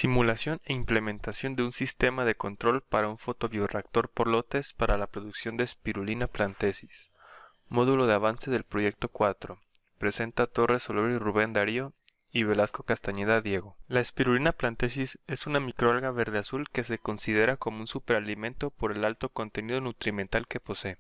Simulación e implementación de un sistema de control para un fotobioreactor por lotes para la producción de Spirulina plantensis. Módulo de avance del proyecto 4. Presenta Torres Olor y Rubén Darío y Velasco Castañeda Diego. La Spirulina plantensis es una microalga verde-azul que se considera como un superalimento por el alto contenido nutrimental que posee.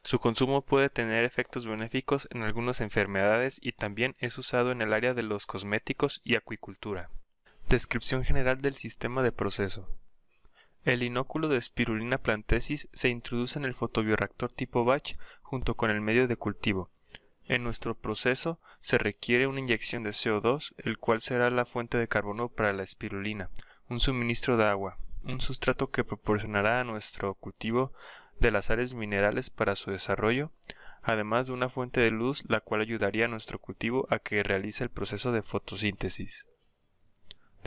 Su consumo puede tener efectos benéficos en algunas enfermedades y también es usado en el área de los cosméticos y acuicultura. Descripción general del sistema de proceso. El inóculo de Spirulina plantensis se introduce en el fotobioreactor tipo batch junto con el medio de cultivo. En nuestro proceso se requiere una inyección de CO2, el cual será la fuente de carbono para la espirulina, un suministro de agua, un sustrato que proporcionará a nuestro cultivo de las sales minerales para su desarrollo, además de una fuente de luz la cual ayudaría a nuestro cultivo a que realice el proceso de fotosíntesis.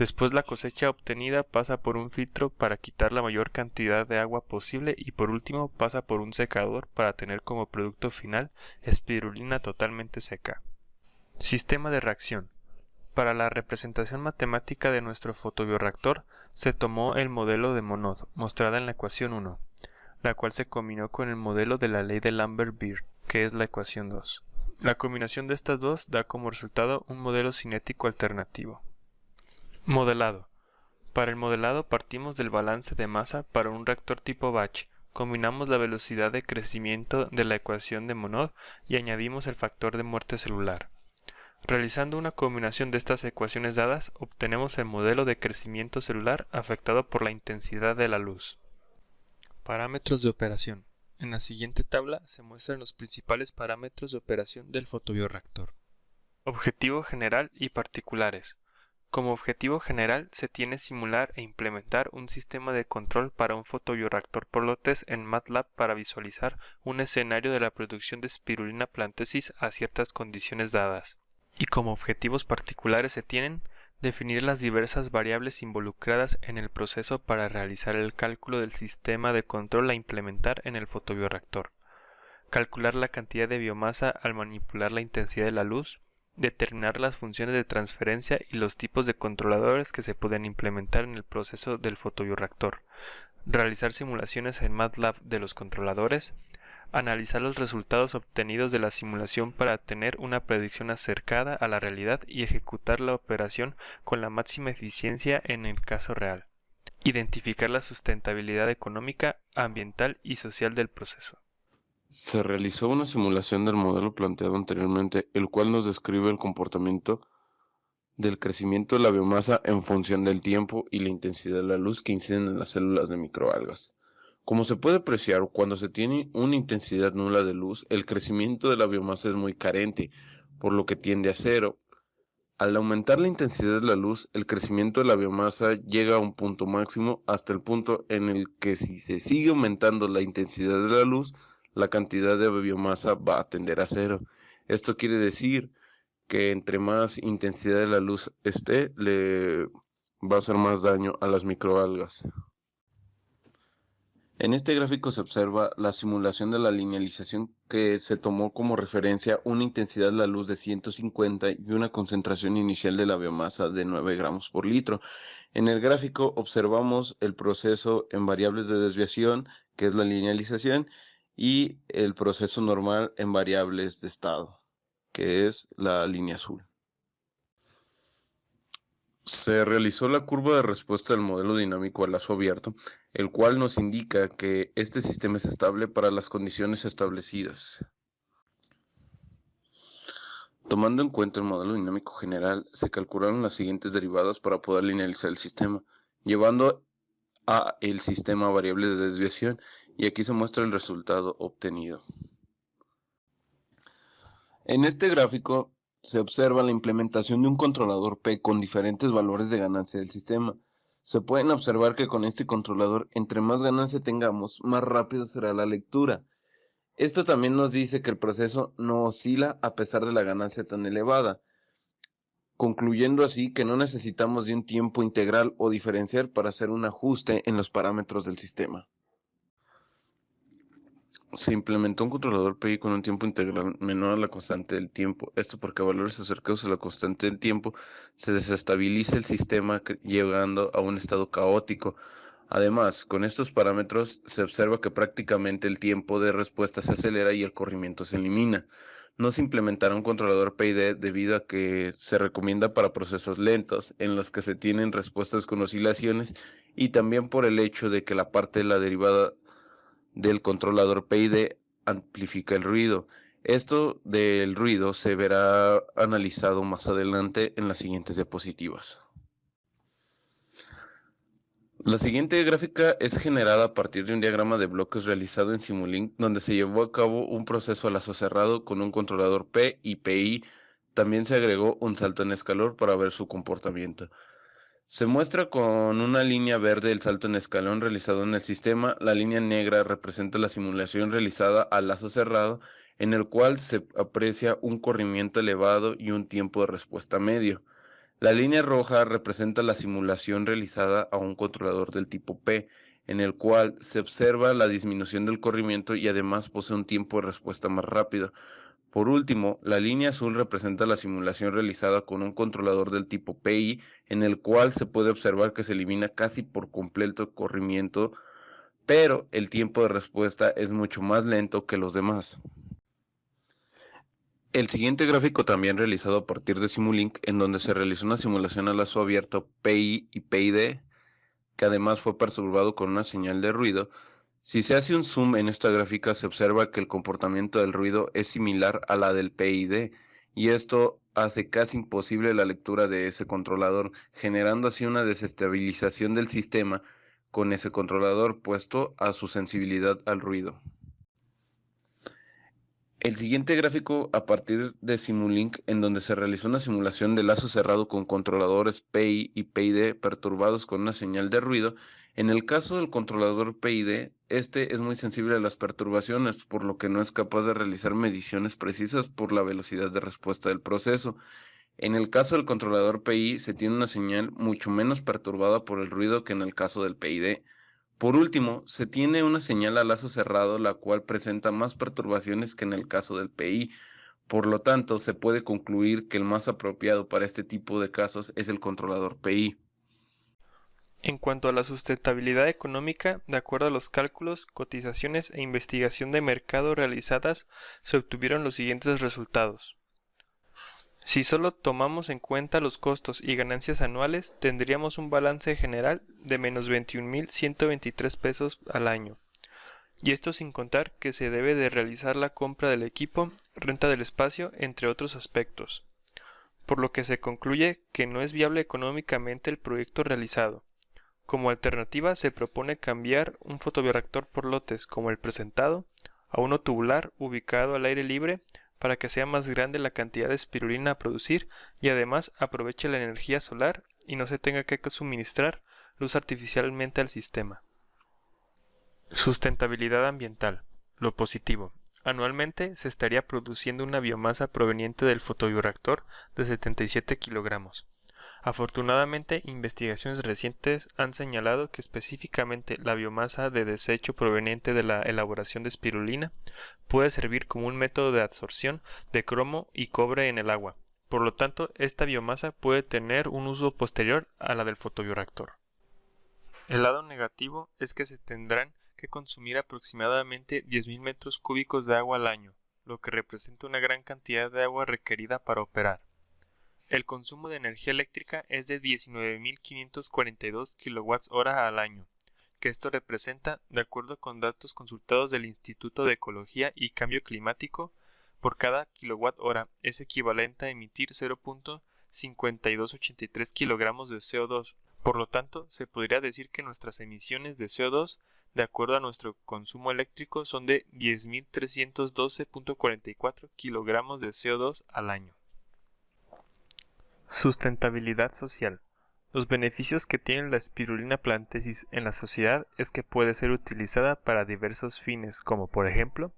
Después la cosecha obtenida pasa por un filtro para quitar la mayor cantidad de agua posible y por último pasa por un secador para tener como producto final espirulina totalmente seca. Sistema de reacción. Para la representación matemática de nuestro fotobioreactor se tomó el modelo de Monod, mostrada en la ecuación 1, la cual se combinó con el modelo de la ley de Lambert-Beer, que es la ecuación 2. La combinación de estas dos da como resultado un modelo cinético alternativo. Modelado. Para el modelado partimos del balance de masa para un reactor tipo batch, combinamos la velocidad de crecimiento de la ecuación de Monod y añadimos el factor de muerte celular. Realizando una combinación de estas ecuaciones dadas, obtenemos el modelo de crecimiento celular afectado por la intensidad de la luz. Parámetros de operación. En la siguiente tabla se muestran los principales parámetros de operación del fotobioreactor. Objetivo general y particulares. Como objetivo general se tiene simular e implementar un sistema de control para un fotobioreactor por lotes en MATLAB para visualizar un escenario de la producción de Spirulina plantensis a ciertas condiciones dadas. Y como objetivos particulares se tienen definir las diversas variables involucradas en el proceso para realizar el cálculo del sistema de control a implementar en el fotobioreactor, calcular la cantidad de biomasa al manipular la intensidad de la luz, determinar las funciones de transferencia y los tipos de controladores que se pueden implementar en el proceso del fotobioreactor, realizar simulaciones en MATLAB de los controladores, analizar los resultados obtenidos de la simulación para tener una predicción acercada a la realidad y ejecutar la operación con la máxima eficiencia en el caso real, identificar la sustentabilidad económica, ambiental y social del proceso. Se realizó una simulación del modelo planteado anteriormente, el cual nos describe el comportamiento del crecimiento de la biomasa en función del tiempo y la intensidad de la luz que inciden en las células de microalgas. Como se puede apreciar, cuando se tiene una intensidad nula de luz, el crecimiento de la biomasa es muy carente, por lo que tiende a cero. Al aumentar la intensidad de la luz, el crecimiento de la biomasa llega a un punto máximo hasta el punto en el que si se sigue aumentando la intensidad de la luz, la cantidad de biomasa va a tender a cero. Esto quiere decir que entre más intensidad de la luz esté, le va a hacer más daño a las microalgas. En este gráfico se observa la simulación de la linealización que se tomó como referencia una intensidad de la luz de 150 y una concentración inicial de la biomasa de 9 gramos por litro. En el gráfico observamos el proceso en variables de desviación, que es la linealización, y el proceso normal en variables de estado, que es la línea azul. Se realizó la curva de respuesta del modelo dinámico a lazo abierto, el cual nos indica que este sistema es estable para las condiciones establecidas. Tomando en cuenta el modelo dinámico general, se calcularon las siguientes derivadas para poder linealizar el sistema, llevando a el sistema a variables de desviación, y aquí se muestra el resultado obtenido. En este gráfico se observa la implementación de un controlador P con diferentes valores de ganancia del sistema. Se pueden observar que con este controlador, entre más ganancia tengamos, más rápido será la lectura. Esto también nos dice que el proceso no oscila a pesar de la ganancia tan elevada, concluyendo así que no necesitamos de un tiempo integral o diferencial para hacer un ajuste en los parámetros del sistema. Se implementó un controlador PI con un tiempo integral menor a la constante del tiempo. Esto porque a valores acercados a la constante del tiempo se desestabiliza el sistema llegando a un estado caótico. Además, con estos parámetros se observa que prácticamente el tiempo de respuesta se acelera y el corrimiento se elimina. No se implementará un controlador PID debido a que se recomienda para procesos lentos, en los que se tienen respuestas con oscilaciones, y también por el hecho de que la parte de la derivada del controlador PID amplifica el ruido. Esto del ruido se verá analizado más adelante en las siguientes diapositivas. La siguiente gráfica es generada a partir de un diagrama de bloques realizado en Simulink, donde se llevó a cabo un proceso a lazo cerrado con un controlador P y PI. También se agregó un salto en escalón para ver su comportamiento. Se muestra con una línea verde el salto en escalón realizado en el sistema. La línea negra representa la simulación realizada a lazo cerrado, en el cual se aprecia un corrimiento elevado y un tiempo de respuesta medio. La línea roja representa la simulación realizada a un controlador del tipo P, en el cual se observa la disminución del corrimiento y además posee un tiempo de respuesta más rápido. Por último, la línea azul representa la simulación realizada con un controlador del tipo PI, en el cual se puede observar que se elimina casi por completo el corrimiento, pero el tiempo de respuesta es mucho más lento que los demás. El siguiente gráfico también realizado a partir de Simulink, en donde se realizó una simulación a lazo abierto PI y PID, que además fue perturbado con una señal de ruido. Si se hace un zoom en esta gráfica, se observa que el comportamiento del ruido es similar a la del PID, y esto hace casi imposible la lectura de ese controlador, generando así una desestabilización del sistema con ese controlador puesto a su sensibilidad al ruido. El siguiente gráfico a partir de Simulink, en donde se realizó una simulación de lazo cerrado con controladores PI y PID perturbados con una señal de ruido. En el caso del controlador PID, este es muy sensible a las perturbaciones, por lo que no es capaz de realizar mediciones precisas por la velocidad de respuesta del proceso. En el caso del controlador PI, se tiene una señal mucho menos perturbada por el ruido que en el caso del PID. Por último, se tiene una señal a lazo cerrado, la cual presenta más perturbaciones que en el caso del PI. Por lo tanto, se puede concluir que el más apropiado para este tipo de casos es el controlador PI. En cuanto a la sustentabilidad económica, de acuerdo a los cálculos, cotizaciones e investigación de mercado realizadas, se obtuvieron los siguientes resultados. Si solo tomamos en cuenta los costos y ganancias anuales, tendríamos un balance general de menos 21.123 pesos al año. Y esto sin contar que se debe de realizar la compra del equipo, renta del espacio, entre otros aspectos. Por lo que se concluye que no es viable económicamente el proyecto realizado. Como alternativa se propone cambiar un fotobioreactor por lotes como el presentado a uno tubular ubicado al aire libre para que sea más grande la cantidad de espirulina a producir y además aproveche la energía solar y no se tenga que suministrar luz artificialmente al sistema. Sustentabilidad ambiental. Lo positivo. Anualmente se estaría produciendo una biomasa proveniente del fotobioreactor de 77 kilogramos. Afortunadamente, investigaciones recientes han señalado que específicamente la biomasa de desecho proveniente de la elaboración de espirulina puede servir como un método de absorción de cromo y cobre en el agua. Por lo tanto, esta biomasa puede tener un uso posterior a la del fotobioreactor. El lado negativo es que se tendrán que consumir aproximadamente 10.000 metros cúbicos de agua al año, lo que representa una gran cantidad de agua requerida para operar. El consumo de energía eléctrica es de 19.542 kWh al año, que esto representa, de acuerdo con datos consultados del Instituto de Ecología y Cambio Climático, por cada kWh es equivalente a emitir 0.5283 kilogramos de CO2. Por lo tanto, se podría decir que nuestras emisiones de CO2, de acuerdo a nuestro consumo eléctrico, son de 10.312.44 kilogramos de CO2 al año. Sustentabilidad social. Los beneficios que tiene la Spirulina plantensis en la sociedad es que puede ser utilizada para diversos fines, como por ejemplo,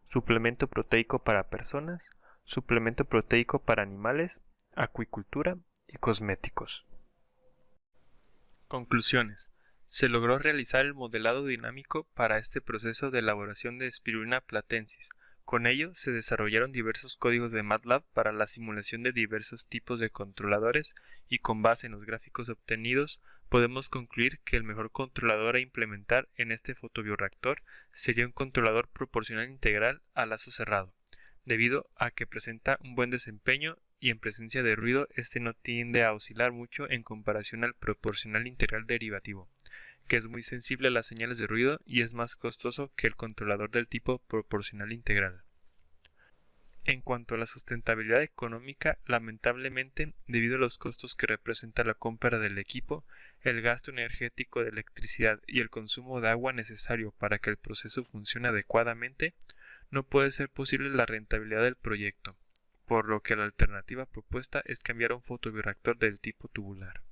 suplemento proteico para personas, suplemento proteico para animales, acuicultura y cosméticos. Conclusiones. Se logró realizar el modelado dinámico para este proceso de elaboración de Spirulina platensis. Con ello se desarrollaron diversos códigos de MATLAB para la simulación de diversos tipos de controladores y con base en los gráficos obtenidos podemos concluir que el mejor controlador a implementar en este fotobioreactor sería un controlador proporcional integral a lazo cerrado, debido a que presenta un buen desempeño y en presencia de ruido este no tiende a oscilar mucho en comparación al proporcional integral derivativo, que es muy sensible a las señales de ruido y es más costoso que el controlador del tipo proporcional integral. En cuanto a la sustentabilidad económica, lamentablemente, debido a los costos que representa la compra del equipo, el gasto energético de electricidad y el consumo de agua necesario para que el proceso funcione adecuadamente, no puede ser posible la rentabilidad del proyecto, por lo que la alternativa propuesta es cambiar a un fotobioreactor del tipo tubular.